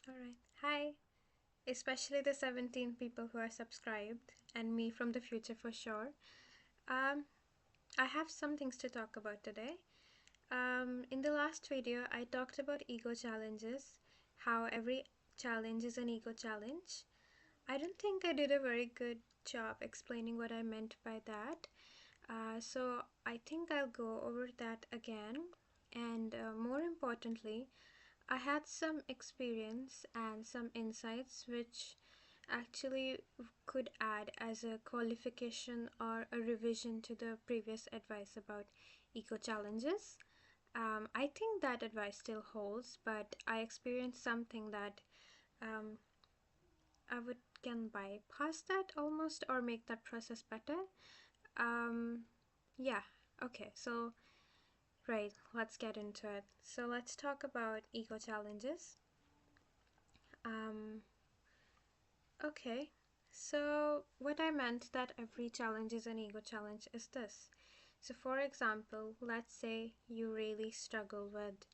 Alright. Hi. Especially the 17 people who are subscribed, and me from the future for sure. Um, I have some things to talk about today. In the last video, I talked about ego challenges, how every challenge is an ego challenge. I don't think I did a very good job explaining what I meant by that. So I think I'll go over that again. And more importantly, I had some experience and some insights which actually could add as a qualification or a revision to the previous advice about eco challenges. I think that advice still holds, but I experienced something that um, I would can bypass that almost or make that process better. Um, yeah, okay, so right, let's get into it. So let's talk about ego challenges. Um, Okay, so what I meant that every challenge is an ego challenge is this. So, for example, let's say you really struggle with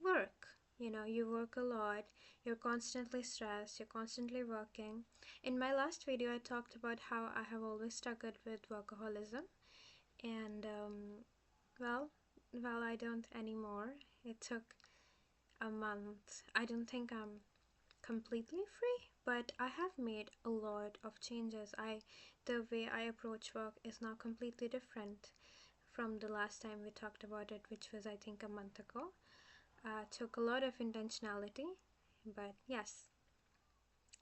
work. You work a lot, you're constantly stressed, you're constantly working. In my last video, I talked about how I have always struggled with workaholism, and well, I don't anymore. It took a month. I don't think I'm completely free, but I have made a lot of changes. The way I approach work is now completely different from the last time we talked about it, which was I think a month ago. Took a lot of intentionality, but yes.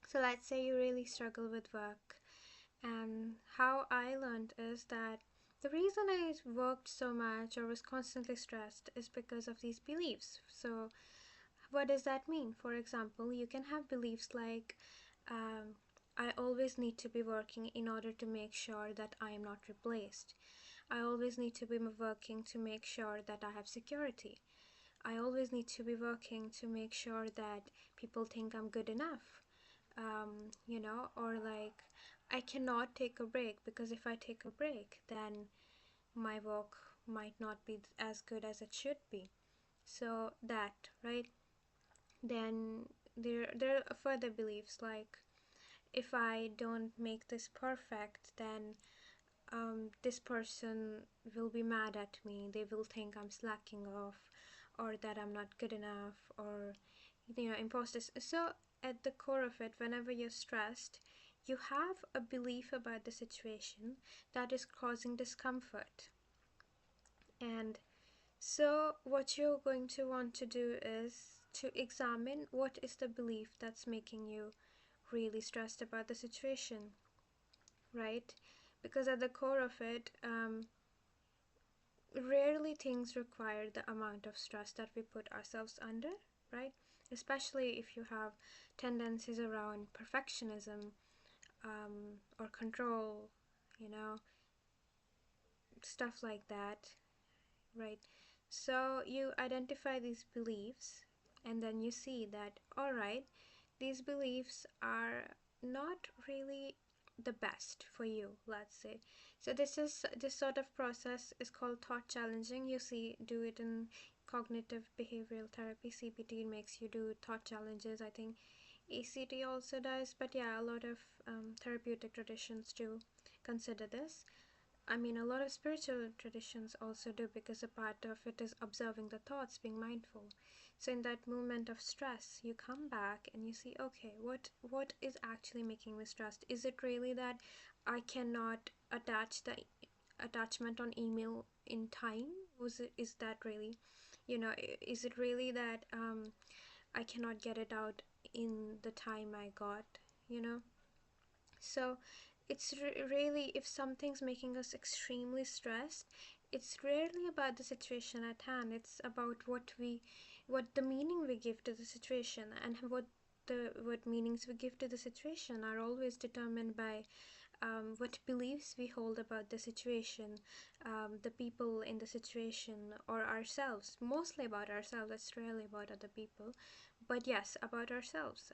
So let's say you really struggle with work, and how I learned is that the reason I worked so much or was constantly stressed is because of these beliefs. So what does that mean? For example, you can have beliefs like, I always need to be working in order to make sure that I am not replaced. I always need to be working to make sure that I have security. I always need to be working to make sure that people think I'm good enough. Or like, I cannot take a break because if I take a break, then my work might not be as good as it should be. So, that, right? Then there are further beliefs like, if I don't make this perfect, then this person will be mad at me. They will think I'm slacking off, or that I'm not good enough, or imposters. So at the core of it, whenever you're stressed, you have a belief about the situation that is causing discomfort. And so, what you're going to want to do is to examine what is the belief that's making you really stressed about the situation, right? Because at the core of it, rarely things require the amount of stress that we put ourselves under, right? Especially if you have tendencies around perfectionism, or control, you know, stuff like that, right? So you identify these beliefs, and then you see that, all right, these beliefs are not really the best for you, let's say. So this sort of process is called thought challenging. You see, do it in cognitive behavioral therapy. CBT makes you do thought challenges. I think ACT also does, but yeah, a lot of therapeutic traditions do consider this. I mean, a lot of spiritual traditions also do, because a part of it is observing the thoughts, being mindful. So in that moment of stress, you come back and you see, okay, what is actually making me stressed? Is it really that I cannot attach the attachment on email in time? Is that really, is it really that I cannot get it out in the time I got, you know? So it's really, if something's making us extremely stressed, it's rarely about the situation at hand. It's about what the meaning we give to the situation, and what meanings we give to the situation are always determined by what beliefs we hold about the situation, the people in the situation, or ourselves. Mostly about ourselves. It's rarely about other people, but yes, about ourselves.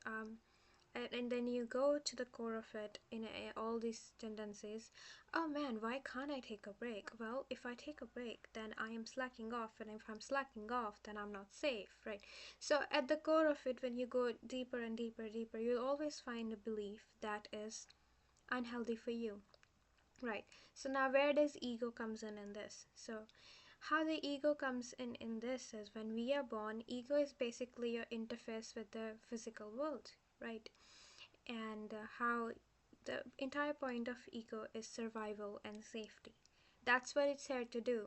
and then you go to the core of it in all these tendencies. Oh man, why can't I take a break? Well, if I take a break, then I am slacking off, and if I'm slacking off, then I'm not safe, right? So at the core of it, when you go deeper and deeper, deeper, you'll always find a belief that is unhealthy for you, right? So now where does ego comes in this? So how the ego comes in this is when we are born, ego is basically your interface with the physical world, right? And how the entire point of ego is survival and safety. That's what it's here to do.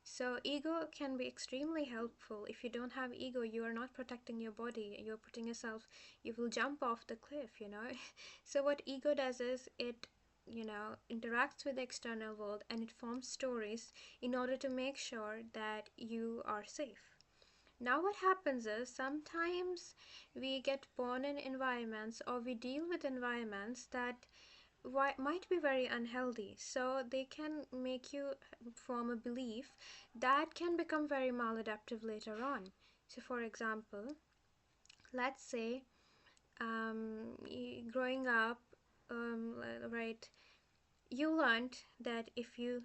So ego can be extremely helpful. If you don't have ego, you are not protecting your body. You're putting yourself, you will jump off the cliff. So what ego does is it, interacts with the external world, and it forms stories in order to make sure that you are safe. Now, what happens is sometimes we get born in environments, or we deal with environments that might be very unhealthy. So they can make you form a belief that can become very maladaptive later on. So, for example, let's say growing up, right, you learned that if you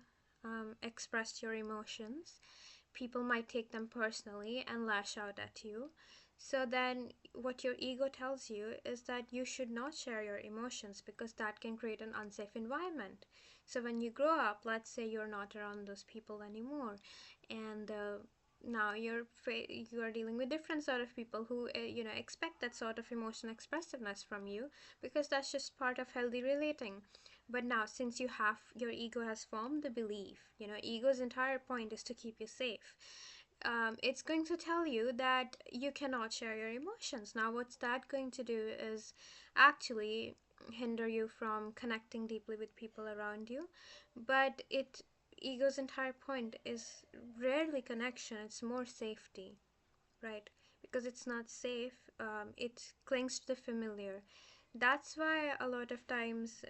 expressed your emotions, people might take them personally and lash out at you. So then, what your ego tells you is that you should not share your emotions because that can create an unsafe environment. So when you grow up, let's say you're not around those people anymore, and now you are dealing with different sort of people who expect that sort of emotional expressiveness from you, because that's just part of healthy relating. But now, since your ego has formed the belief, ego's entire point is to keep you safe. It's going to tell you that you cannot share your emotions. Now, what's that going to do is actually hinder you from connecting deeply with people around you. But ego's entire point is rarely connection, it's more safety, right? Because it's not safe, it clings to the familiar. That's why a lot of times,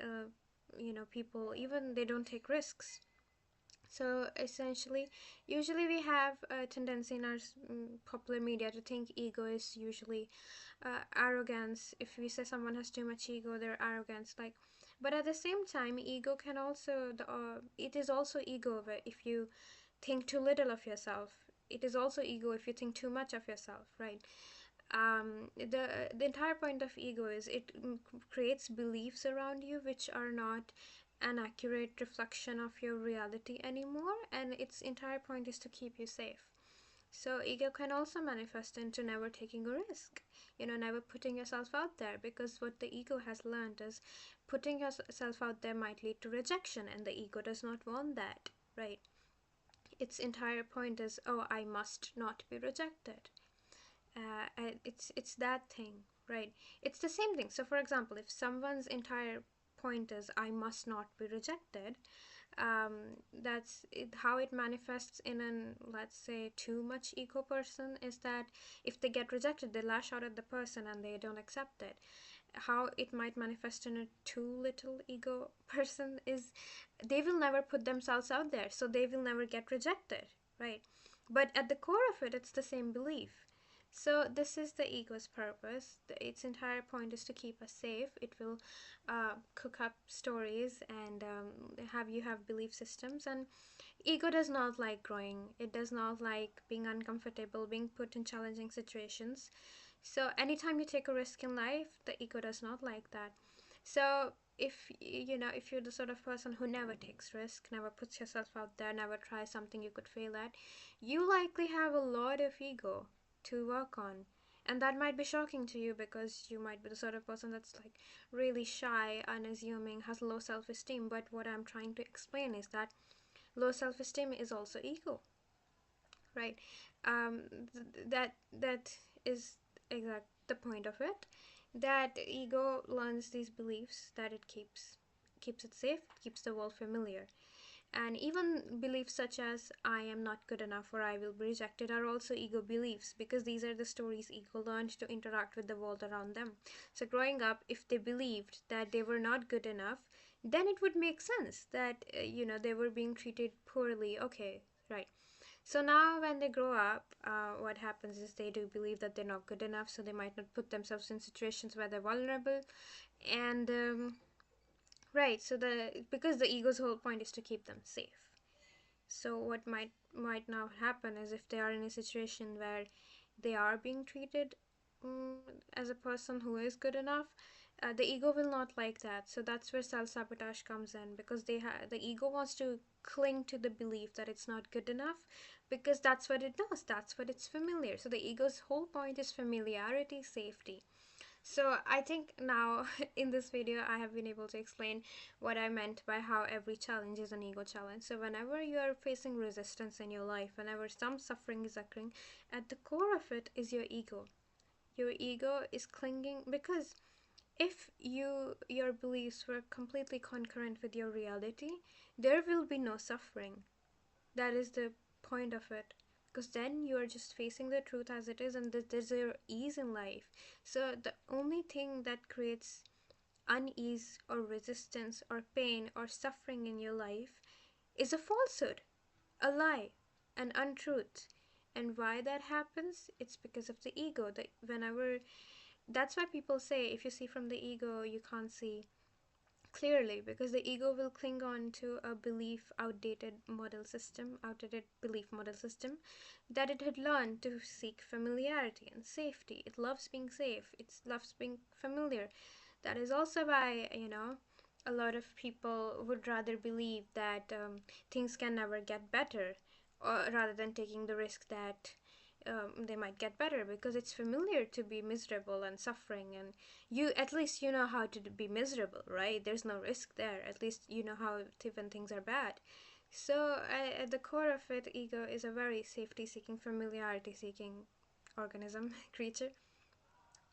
people, even they don't take risks. So essentially, usually we have a tendency in our popular media to think ego is usually arrogance. If we say someone has too much ego, they're arrogance. Like, but at the same time, ego can also it is also ego if you think too little of yourself. It is also ego if you think too much of yourself, right? The entire point of ego is it creates beliefs around you which are not an accurate reflection of your reality anymore, and its entire point is to keep you safe. So ego can also manifest into never taking a risk, never putting yourself out there, because what the ego has learned is putting yourself out there might lead to rejection, and the ego does not want that, right? Its entire point is, oh, I must not be rejected. It's that thing, right? It's the same thing. So for example, if someone's entire point is I must not be rejected, that's it, how it manifests in an, let's say, too much ego person is that if they get rejected, they lash out at the person and they don't accept it. How it might manifest in a too little ego person is they will never put themselves out there, so they will never get rejected, right? But at the core of it, it's the same belief. So this is the ego's purpose. Its entire point is to keep us safe. It will cook up stories and have you have belief systems. And ego does not like growing. It does not like being uncomfortable, being put in challenging situations. So anytime you take a risk in life, the ego does not like that. So if you're the sort of person who never takes risk, never puts yourself out there, never tries something you could fail at, you likely have a lot of ego to work on. And that might be shocking to you because you might be the sort of person that's like really shy, unassuming, has low self-esteem. But what I'm trying to explain is that low self-esteem is also ego, right? That is exact the point of it. That ego learns these beliefs that it keeps it safe, keeps the world familiar. And even beliefs such as I am not good enough or I will be rejected are also ego beliefs, because these are the stories ego learned to interact with the world around them. So growing up, if they believed that they were not good enough, then it would make sense that they were being treated poorly. Okay, right. So now, when they grow up, what happens is they do believe that they're not good enough, so they might not put themselves in situations where they're vulnerable. And right, so the because the ego's whole point is to keep them safe. So what might now happen is if they are in a situation where they are being treated um, as a person who is good enough, the ego will not like that. So that's where self sabotage comes in, because the ego wants to cling to the belief that it's not good enough, because that's what it does. That's what it's familiar. So the ego's whole point is familiarity, safety. So I think now in this video I have been able to explain what I meant by how every challenge is an ego challenge. So whenever you are facing resistance in your life, whenever some suffering is occurring, at the core of it is your ego. Your ego is clinging, because if your beliefs were completely concurrent with your reality, there will be no suffering. That is the point of it, because then you are just facing the truth as it is, and there's a ease in life. So the only thing that creates unease or resistance or pain or suffering in your life is a falsehood, a lie, an untruth. And why that happens, it's because of the ego. That whenever That's why people say if you see from the ego you can't see clearly, because the ego will cling on to a outdated belief model system that it had learned to seek familiarity and safety. It loves being safe, it loves being familiar. That is also why, a lot of people would rather believe that things can never get better, or rather than taking the risk that they might get better, because it's familiar to be miserable and suffering, and at least you know how to be miserable, right? There's no risk there. At least you know how to when things are bad. So at the core of it, ego is a very safety seeking, familiarity seeking organism, creature.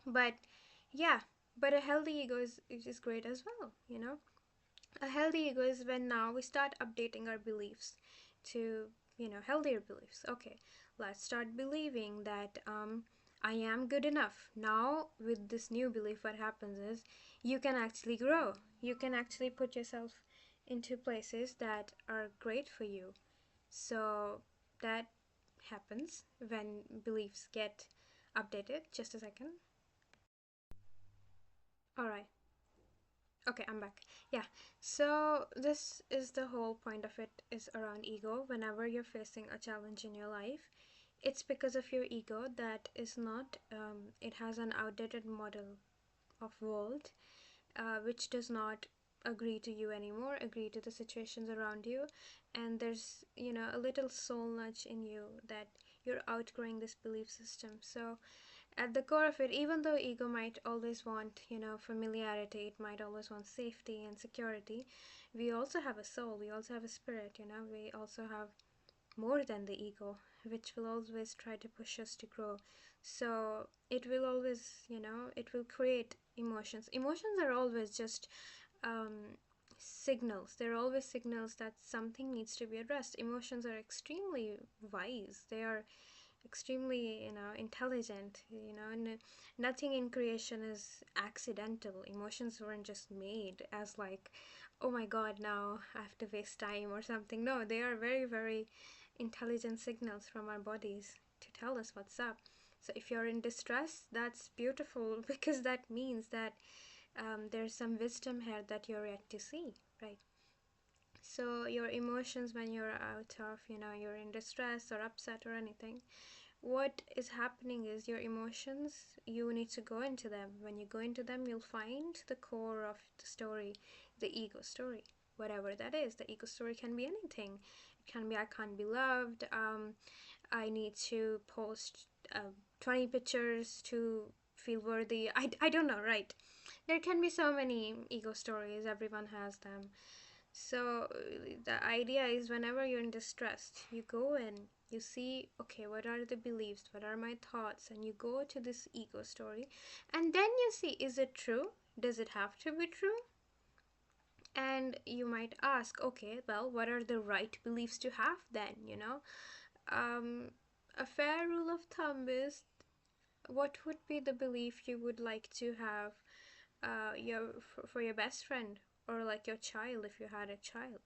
But yeah, but a healthy ego is great as well. A healthy ego is when now we start updating our beliefs to, healthier beliefs. Okay, let's start believing that I am good enough. Now, with this new belief, what happens is you can actually grow. You can actually put yourself into places that are great for you. So that happens when beliefs get updated. Just a second. All right. Okay, I'm back. Yeah. So this is the whole point of it, is around ego. Whenever you're facing a challenge in your life, it's because of your ego that is not it has an outdated model of world, which does not agree to you anymore, agree to the situations around you, and there's, a little soul nudge in you that you're outgrowing this belief system. So at the core of it, even though ego might always want, familiarity, it might always want safety and security, we also have a soul, we also have a spirit, we also have more than the ego, which will always try to push us to grow. So it will always, it will create emotions. Emotions are always just signals. They're always signals that something needs to be addressed. Emotions are extremely wise. They are extremely, intelligent, and nothing in creation is accidental. Emotions weren't just made as like, oh my god, now I have to waste time or something. No, they are very, very intelligent signals from our bodies to tell us what's up. So if you're in distress, that's beautiful because that means that there's some wisdom here that you're yet to see, right? So your emotions, when you're out of, you're in distress or upset or anything, what is happening is your emotions, you need to go into them. When you go into them, you'll find the core of the story, the ego story, whatever that is. The ego story can be anything. It can be, I can't be loved, I need to post 20 pictures to feel worthy. I don't know, right? There can be so many ego stories, everyone has them. So the idea is whenever you're in distress, you go in, you see, okay, what are the beliefs, what are my thoughts, and you go to this ego story, and then you see, is it true? Does it have to be true? And you might ask, okay, well, what are the right beliefs to have then? Um, a fair rule of thumb is, what would be the belief you would like to have for your best friend, or like your child if you had a child,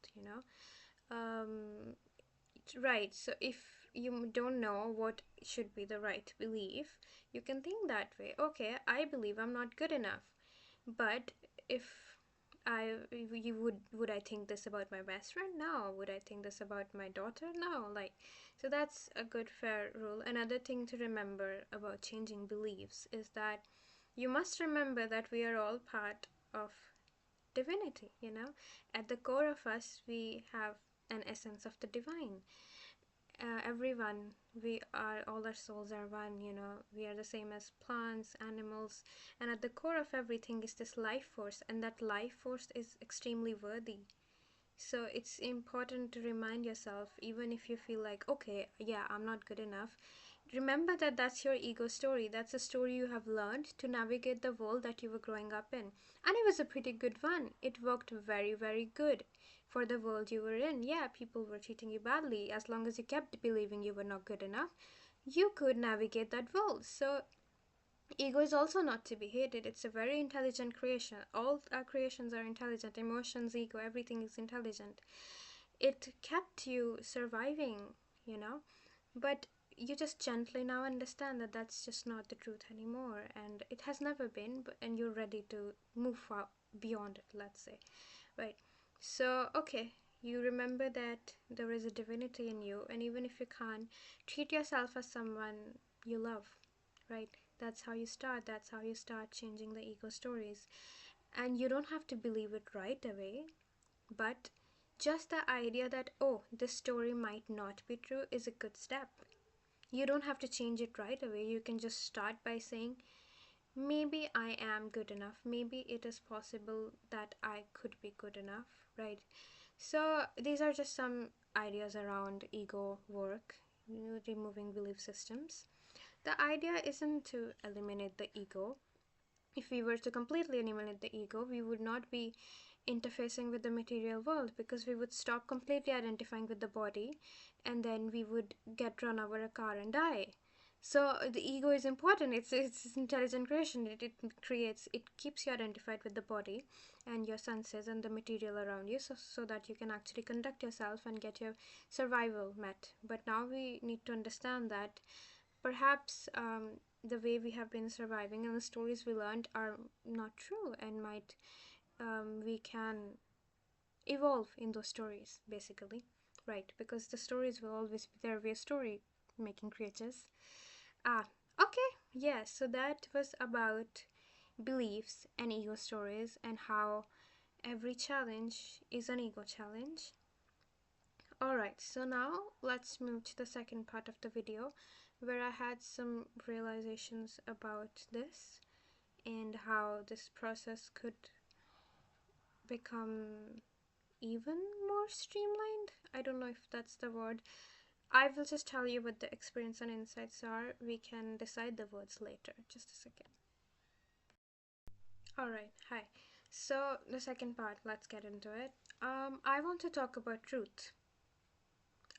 right? So if you don't know what should be the right belief, you can think that way. Okay, I believe I'm not good enough. But if you would I think this about my best friend? No. Would I think this about my daughter? No. Like, so that's a good fair rule. Another thing to remember about changing beliefs is that you must remember that we are all part of divinity, you know. At the core of us, we have an essence of the divine. Everyone, we are, all our souls are one, you know. We are the same as plants, animals, and at the core of everything is this life force, and that life force is extremely worthy. So it's important to remind yourself, even if you feel like, okay, yeah, I'm not good enough, remember that that's your ego story. That's a story you have learned to navigate the world that you were growing up in. And it was a pretty good one. It worked very, very good for the world you were in. Yeah, people were treating you badly. As long as you kept believing you were not good enough, you could navigate that world. So ego is also not to be hated. It's a very intelligent creation. All our creations are intelligent. Emotions, ego, everything is intelligent. It kept you surviving, you know. But you just gently now understand that that's just not the truth anymore, and it has never been. But and you're ready to move far beyond it, let's say, right? So okay, you remember that there is a divinity in you, and even if you can't, treat yourself as someone you love, right? That's how you start. That's how you start changing the ego stories. And you don't have to believe it right away, but just the idea that, oh, this story might not be true is a good step. You don't have to change it right away. You can just start by saying, maybe I am good enough. Maybe it is possible that I could be good enough, right? So these are just some ideas around ego work, you know, removing belief systems. The idea isn't to eliminate the ego. If we were to completely eliminate the ego, we would not be interfacing with the material world, because we would stop completely identifying with the body, and then we would get run over a car and die. So the ego is important. It's intelligent creation. It creates, it keeps you identified with the body and your senses and the material around you, so that you can actually conduct yourself and get your survival met. But now we need to understand that perhaps the way we have been surviving and the stories we learned are not true, and might we can evolve in those stories, basically, right? Because the stories will always be there. We're story making creatures. Ah, okay, yeah, so that was about beliefs and ego stories, and how every challenge is an ego challenge. Alright, so now let's move to the second part of the video, where I had some realizations about this and how this process could become even more streamlined. I don't know if that's the word. I will just tell you what the experience and insights are. We can decide the words later. Just a second. Alright, hi. So, the second part, let's get into it. I want to talk about truth.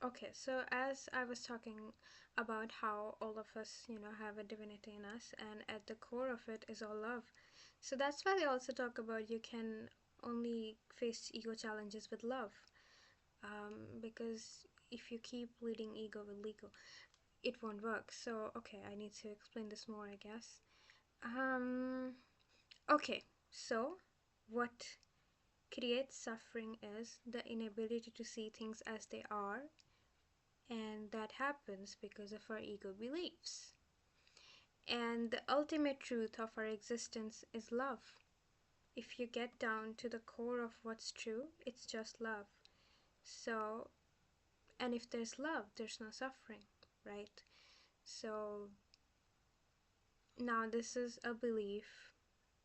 Okay, so as I was talking about how all of us, you know, have a divinity in us, and at the core of it is all love. So that's why they also talk about you can only face ego challenges with love. Because if you keep leading ego with ego, it won't work. So, okay, I need to explain this more, I guess. Okay, so what creates suffering is the inability to see things as they are, and that happens because of our ego beliefs. And the ultimate truth of our existence is love. If you get down to the core of what's true, it's just love. So, and if there's love, there's no suffering, right? So, now this is a belief.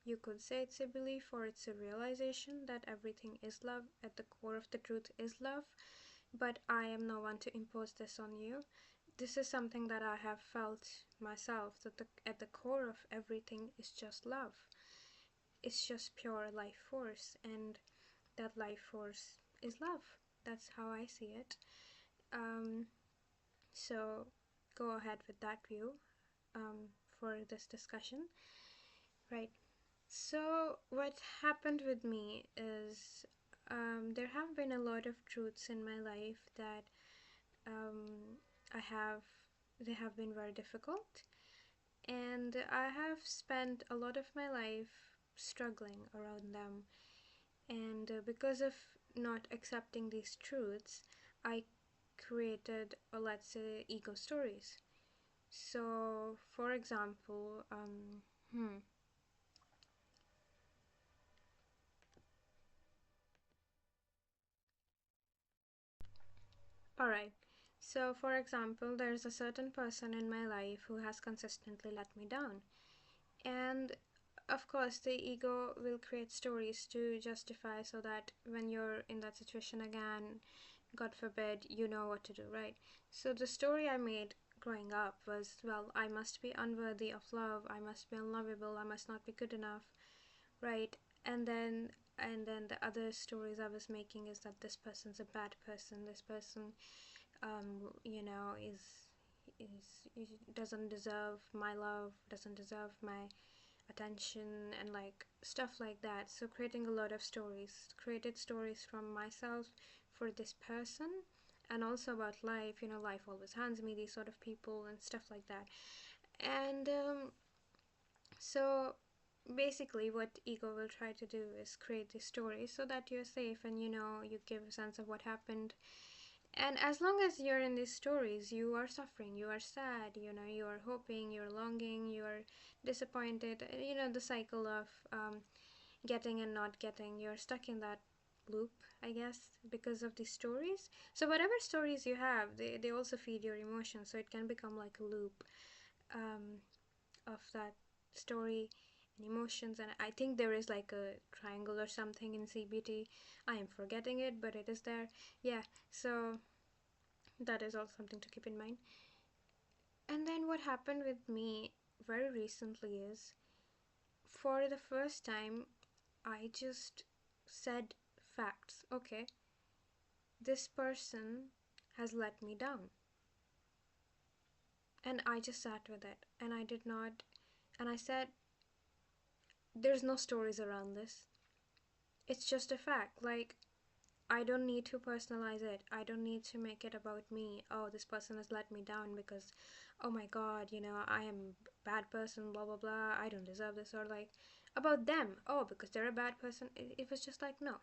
You could say it's a belief, or it's a realization that everything is love. At the core of the truth is love. But I am no one to impose this on you. This is something that I have felt myself, that at the core of everything is just love. It's just pure life force, and that life force is love. That's how I see it. Um, so go ahead with that view for this discussion, right? So what happened with me is there have been a lot of truths in my life that I have they have been very difficult, and I have spent a lot of my life struggling around them. And because of not accepting these truths, I created, let's say, ego stories. So, for example, all right. So, for example, there's a certain person in my life who has consistently let me down. And of course, the ego will create stories to justify so that when you're in that situation again, God forbid, you know what to do, right? So, the story I made growing up was, well, I must be unworthy of love, I must be unlovable, I must not be good enough, right? And then the other stories I was making is that this person's a bad person, this person you know, is doesn't deserve my love, doesn't deserve my attention, and like stuff like that. So creating a lot of stories, created stories from myself for this person, and also about life. You know, life always hands me these sort of people and stuff like that. And so basically what ego will try to do is create these stories so that you're safe, and you know, you give a sense of what happened. And as long as you're in these stories, you are suffering, you are sad, you know, you are hoping, you're longing, you are disappointed. You know, the cycle of getting and not getting. You're stuck in that loop, I guess, because of these stories. So, whatever stories you have, they also feed your emotions. So, it can become like a loop um, of that story and emotions. And I think there is like a triangle or something in CBT. I am forgetting it, but it is there. Yeah, so that is also something to keep in mind. And then what happened with me very recently is, for the first time, I just said facts. Okay, this person has let me down. And I just sat with it and I did not, and I said, there's no stories around this. It's just a fact. Like, I don't need to personalize it. I don't need to make it about me. Oh, this person has let me down because, oh my god, you know, I am a bad person, blah blah blah. I don't deserve this. Or like, about them. Oh, because they're a bad person. It was just like, no.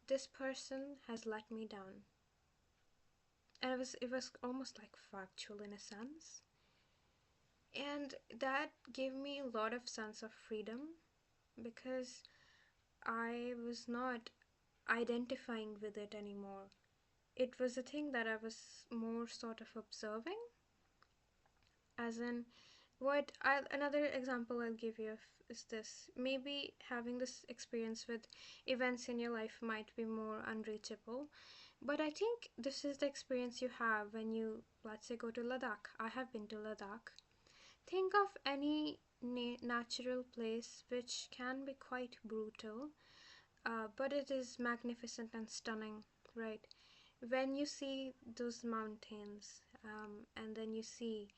This person has let me down. And it was almost like factual in a sense. And that gave me a lot of sense of freedom because I was not identifying with it anymore. It was a thing that I was more sort of observing, as in another example I'll give you is this. Maybe having this experience with events in your life might be more unreachable, but I think this is the experience you have when you, let's say, go to Ladakh. I have been to Ladakh. Think of any natural place which can be quite brutal, but it is magnificent and stunning, right? When you see those mountains, and then you see,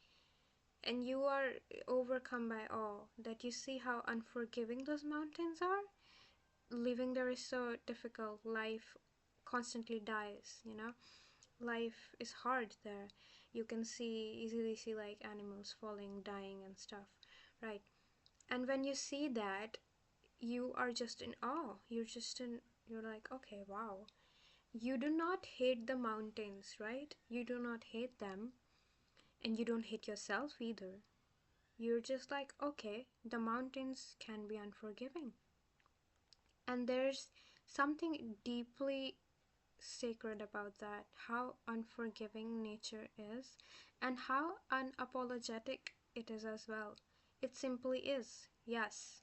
and you are overcome by awe, that you see how unforgiving those mountains are. Living there is so difficult. Life constantly dies, you know? Life is hard there. You can easily see like animals falling, dying, and stuff, right? And when you see that, you are just in awe. You're like, okay, wow. You do not hate the mountains, right? You do not hate them, and you don't hate yourself either. You're just like, okay, the mountains can be unforgiving. And there's something deeply sacred about that, how unforgiving nature is, and how unapologetic it is as well. It simply is. Yes,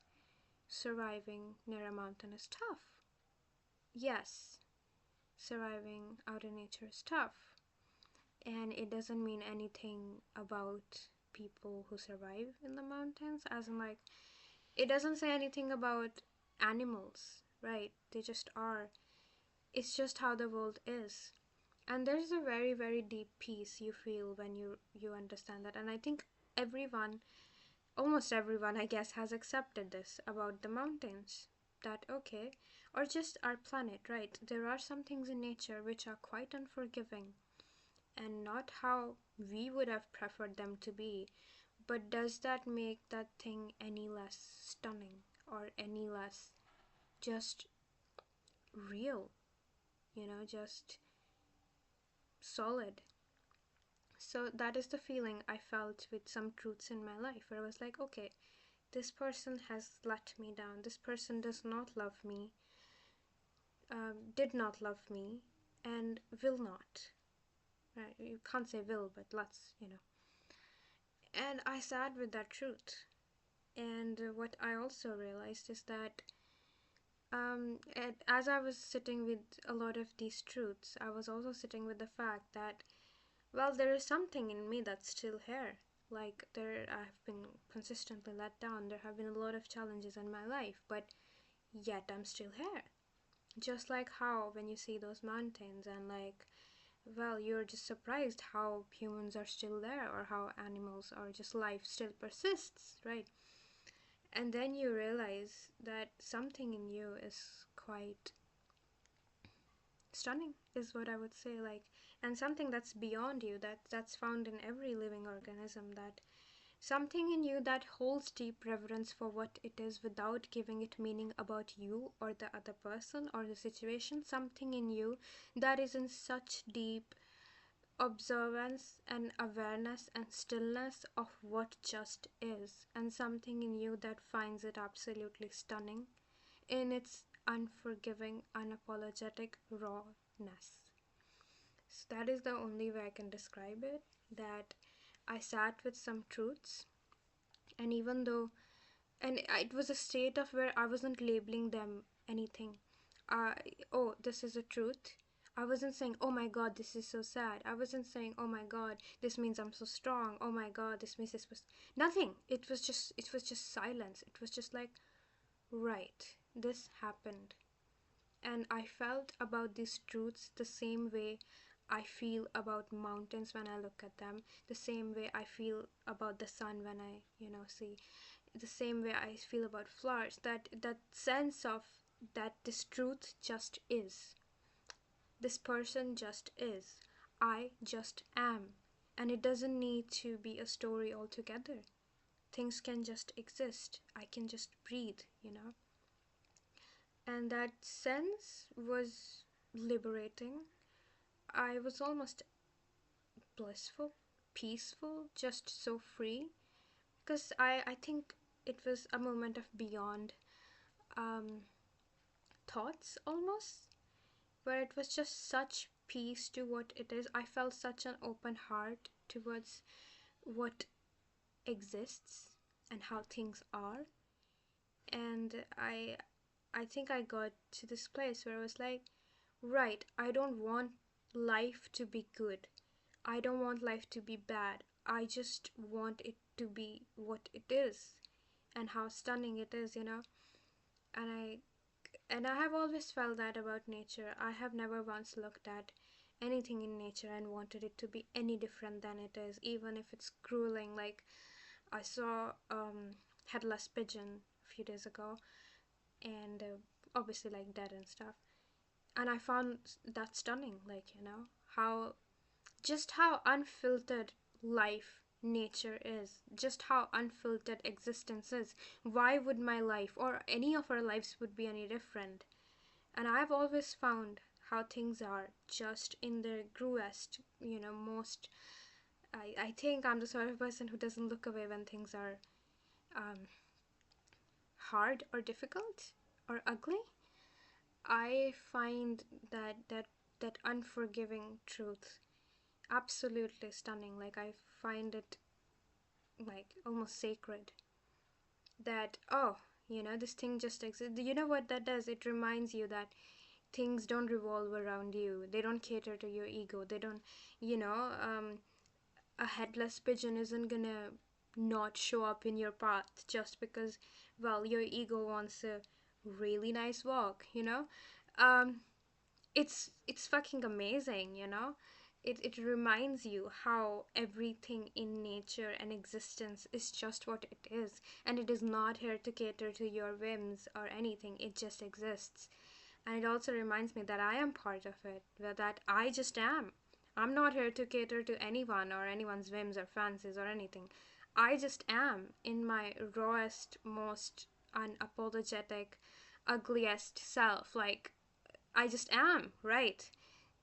surviving near a mountain is tough. Yes, surviving out in nature is tough. And it doesn't mean anything about people who survive in the mountains, as in, like, it doesn't say anything about animals, right? They just are. It's just how the world is. And there's a very, very deep peace you feel when you understand that. And I think everyone, almost everyone, I guess, has accepted this about the mountains. That, okay, or just our planet, right? There are some things in nature which are quite unforgiving, and not how we would have preferred them to be. But does that make that thing any less stunning or any less just real? Just solid. So that is the feeling I felt with some truths in my life, where I was like, okay, this person has let me down. This person does not love me, did not love me, and will not. Right? You can't say will, but let's. And I sat with that truth. And what I also realized is that as I was sitting with a lot of these truths, I was also sitting with the fact that, well, there is something in me that's still here. Like, I've been consistently let down. There have been a lot of challenges in my life, but yet I'm still here. Just like how when you see those mountains and, like, well, you're just surprised how humans are still there, or how animals, or just life still persists, right? And then you realize that something in you is quite stunning, is what I would say. Like, and something that's beyond you, that's found in every living organism, that something in you that holds deep reverence for what it is without giving it meaning about you or the other person or the situation. Something in you that is in such deep observance and awareness and stillness of what just is, and something in you that finds it absolutely stunning in its unforgiving, unapologetic rawness. So that is the only way I can describe it. That I sat with some truths, and even though, and it was a state of where I wasn't labeling them anything. Uh, oh, this is a truth. I wasn't saying, oh my god, this is so sad. I wasn't saying, oh my god, this means I'm so strong. Oh my god, this means this was nothing. It was just silence. It was just like, right, this happened. And I felt about these truths the same way I feel about mountains when I look at them, the same way I feel about the sun when I see, the same way I feel about flowers. That sense of that this truth just is. This person just is. I just am. And it doesn't need to be a story altogether. Things can just exist. I can just breathe. And that sense was liberating. I was almost blissful, peaceful, just so free. Because I think it was a moment of beyond um, thoughts almost, where it was just such peace to what it is. I felt such an open heart towards what exists and how things are. And I think I got to this place where I was like, right, I don't want life to be good. I don't want life to be bad. I just want it to be what it is and how stunning it is. And I have always felt that about nature. I have never once looked at anything in nature and wanted it to be any different than it is, even if it's grueling. Like, I saw headless pigeon a few days ago, and obviously like dead and stuff. And I found that stunning, like, how just how unfiltered life nature is, just how unfiltered existence is. Why would my life or any of our lives would be any different? And I've always found how things are just in their gruest, most. I think I'm the sort of person who doesn't look away when things are um, hard or difficult or ugly. I find that unforgiving truth absolutely stunning. Like, I find it like almost sacred. That, oh, this thing just exists. You know what that does? It reminds you that things don't revolve around you. They don't cater to your ego. They don't, you know, um, a headless pigeon isn't gonna not show up in your path just because, well, your ego wants a really nice walk. Um, it's fucking amazing. It reminds you how everything in nature and existence is just what it is, and it is not here to cater to your whims or anything. It just exists. And it also reminds me that I am part of it, that I just am. I'm not here to cater to anyone or anyone's whims or fancies or anything. I just am in my rawest, most unapologetic, ugliest self. Like, I just am, right?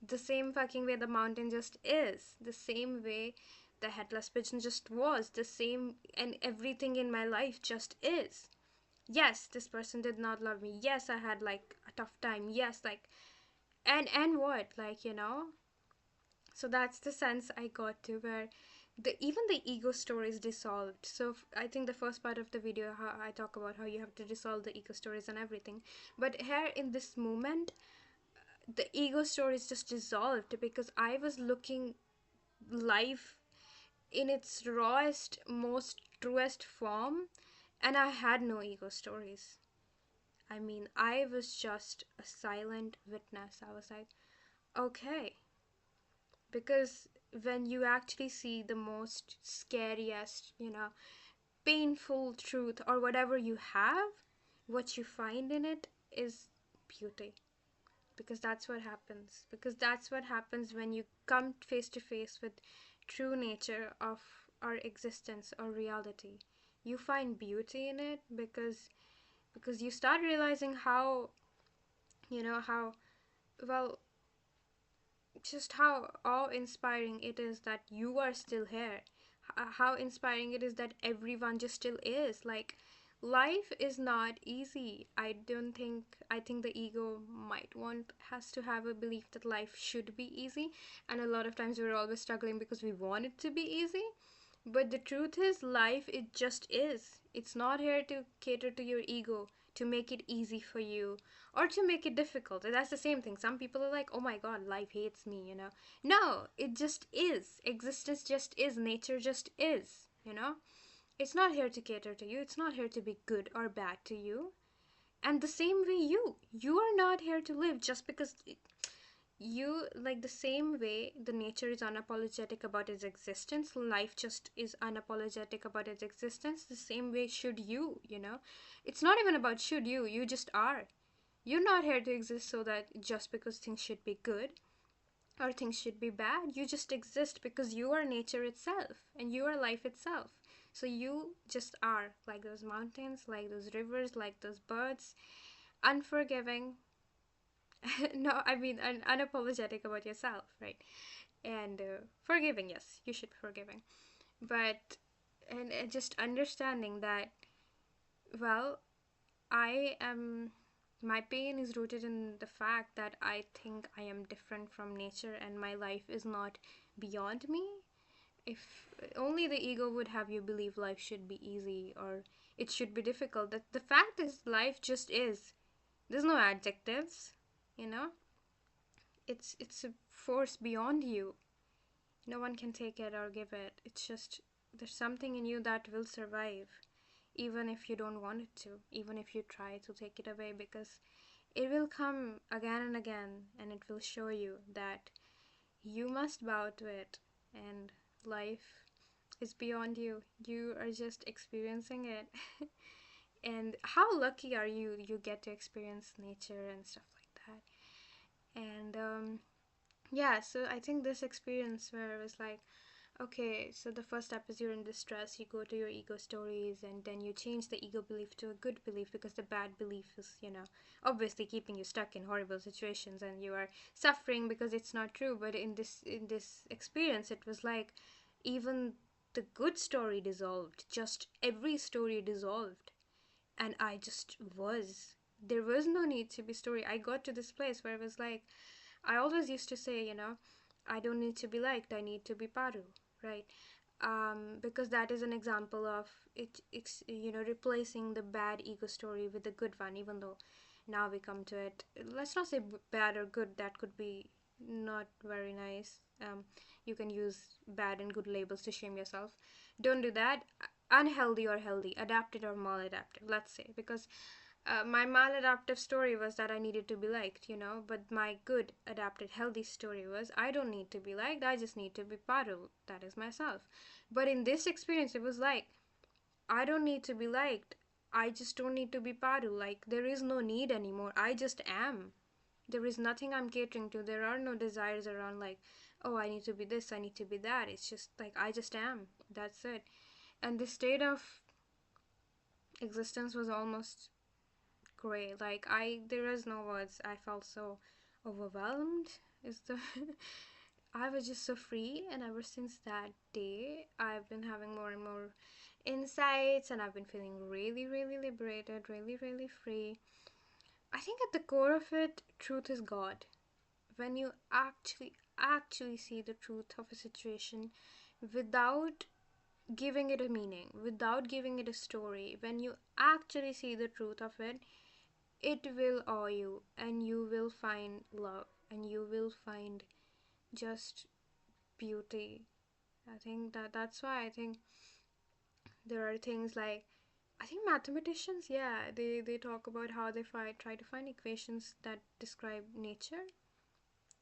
The same fucking way the mountain just is. The same way the headless pigeon just was. The same, and everything in my life just is. Yes, this person did not love me. Yes, I had like a tough time. Yes, like, and what? Like, so that's the sense I got to, where even the ego story is dissolved. So I think the first part of the video, how I talk about how you have to dissolve the ego stories and everything, but here in this moment, the ego story is just dissolved because I was looking life in its rawest, most truest form, and I had no ego stories. I mean, I was just a silent witness. I was like, okay. Because when you actually see the most scariest, painful truth or whatever you have, what you find in it is beauty. Because that's what happens. Because that's what happens when you come face to face with true nature of our existence or reality. You find beauty in it because you start realizing how, how well, just how awe-inspiring it is that you are still here. How inspiring it is that everyone just still is. Like, life is not easy. I think the ego might want has to have a belief that life should be easy, and a lot of times we're always struggling because we want it to be easy. But the truth is, life, it just is. It's not here to cater to your ego, to make it easy for you, or to make it difficult. That's the same thing. Some people are like, oh my god, life hates me. No, it just is. Existence just is. Nature just is. It's not here to cater to you. It's not here to be good or bad to you. And the same way you are not here to live just because you, like, the same way the nature is unapologetic about its existence, life just is unapologetic about its existence. The same way should you. It's not even about should you just are. You're not here to exist so that just because things should be good or things should be bad. You just exist because you are nature itself and you are life itself. So you just are, like those mountains, like those rivers, like those birds, unforgiving. No, I mean unapologetic about yourself, right? And forgiving, yes, you should be forgiving, but and just understanding that, well, I am. My pain is rooted in the fact that I think I am different from nature and my life is not beyond me. If only the ego would have you believe life should be easy or it should be difficult. That the fact is, life just is. There's no adjectives, you know. It's a force beyond you. No one can take it or give it. It's just there's something in you that will survive, even if you don't want it to, even if you try to take it away, because it will come again and again and it will show you that you must bow to it, and life is beyond you. You are just experiencing it. And how lucky are you get to experience nature and stuff like that. And yeah, so I think this experience where it was like, okay, so the first step is you're in distress, you go to your ego stories, and then you change the ego belief to a good belief because the bad belief is, obviously keeping you stuck in horrible situations and you are suffering because it's not true. But in this experience, it was like even the good story dissolved, just every story dissolved, and I just was. There was no need to be story. I got to this place where it was like, I always used to say, I don't need to be liked, I need to be paru, right? Because that is an example of it's replacing the bad ego story with the good one. Even though now we come to it, let's not say bad or good. That could be not very nice. You can use bad and good labels to shame yourself. Don't do that. Unhealthy or healthy, adapted or maladaptive, let's say, because my maladaptive story was that I needed to be liked, but my good, adapted, healthy story was I don't need to be liked, I just need to be Parul. That is myself. But in this experience, it was like, I don't need to be liked. I just don't need to be Parul. Like, there is no need anymore. I just am. There is nothing I'm catering to. There are no desires around, like, oh, I need to be this, I need to be that. It's just like I just am. That's it. And the state of existence was almost great. Like there is no words. I felt so overwhelmed. Is the I was just so free, and ever since that day, I've been having more and more insights, and I've been feeling really, really liberated, really, really free. I think at the core of it, truth is God. When you actually see the truth of a situation without giving it a meaning, without giving it a story, when you actually see the truth of it, it will awe you, and you will find love, and you will find just beauty. I think that's why I think there are things like, I think mathematicians, yeah, they talk about how they try to find equations that describe nature,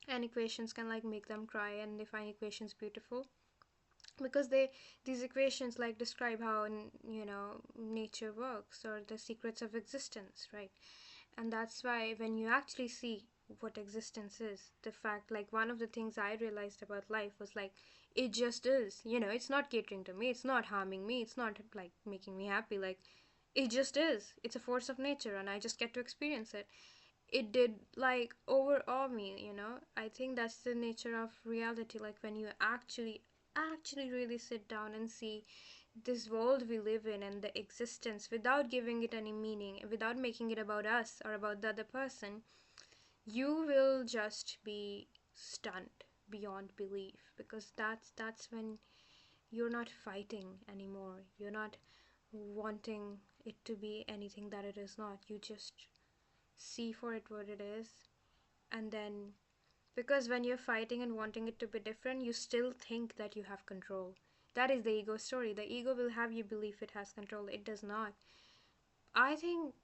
and equations can like make them cry, and they find equations beautiful because these equations like describe how nature works, or the secrets of existence, right? And that's why when you actually see what existence is, the fact, like, one of the things I realized about life was like, it just is, it's not catering to me, it's not harming me, it's not like making me happy, like, it just is. It's a force of nature, and I just get to experience it. It did like overawe me, I think that's the nature of reality. Like, when you actually really sit down and see this world we live in and the existence without giving it any meaning, without making it about us or about the other person, you will just be stunned beyond belief, because that's when you're not fighting anymore. You're not wanting it to be anything that it is not. You just see for it what it is. And then, because when you're fighting and wanting it to be different, you still think that you have control. That is the ego story. The ego will have you believe it has control. It does not. I think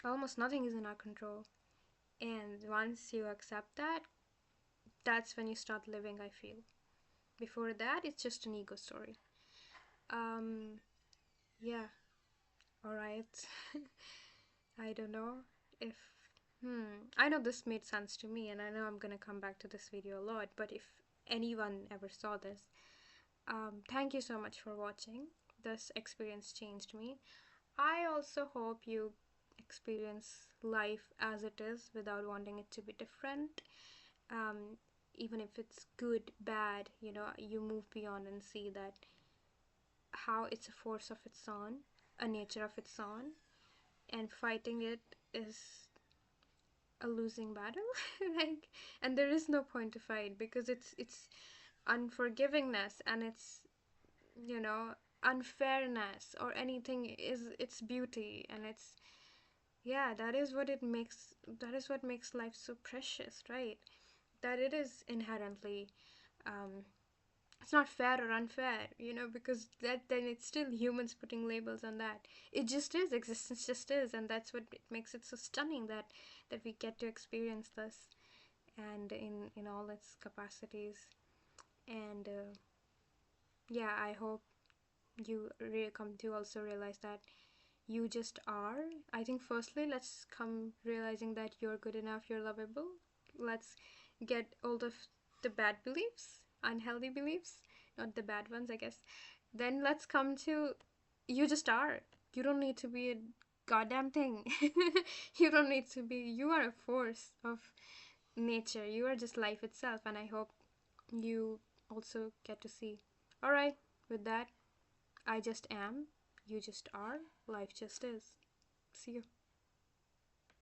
almost nothing is in our control. And once you accept that, that's when you start living, I feel. Before that, it's just an ego story. Um, yeah, alright. I don't know if. I know this made sense to me, and I know I'm gonna come back to this video a lot, but if anyone ever saw this, thank you so much for watching. This experience changed me. I also hope you experience life as it is without wanting it to be different. Um, Even if it's good, bad, you move beyond and see that how it's a force of its own, a nature of its own, and fighting it is a losing battle. Like, and there is no point to fight, because it's unforgivingness, and it's, you know unfairness, or anything, is its beauty, and it's, yeah, that is what makes life so precious, right? That it is inherently, um it's not fair or unfair, because that then it's still humans putting labels on that. It just is, existence just is, and that's what it makes it so stunning, that we get to experience this, and in all its capacities. And yeah, I hope you come to also realize that you just are. I think firstly, let's come realizing that you're good enough, you're lovable. Let's get hold of the bad beliefs, unhealthy beliefs, not the bad ones, I guess. Then let's come to, you just are. You don't need to be a goddamn thing. You don't need to be, you are a force of nature. You are just life itself, and I hope you also get to see. Alright, with that, I just am, you just are, life just is. See you.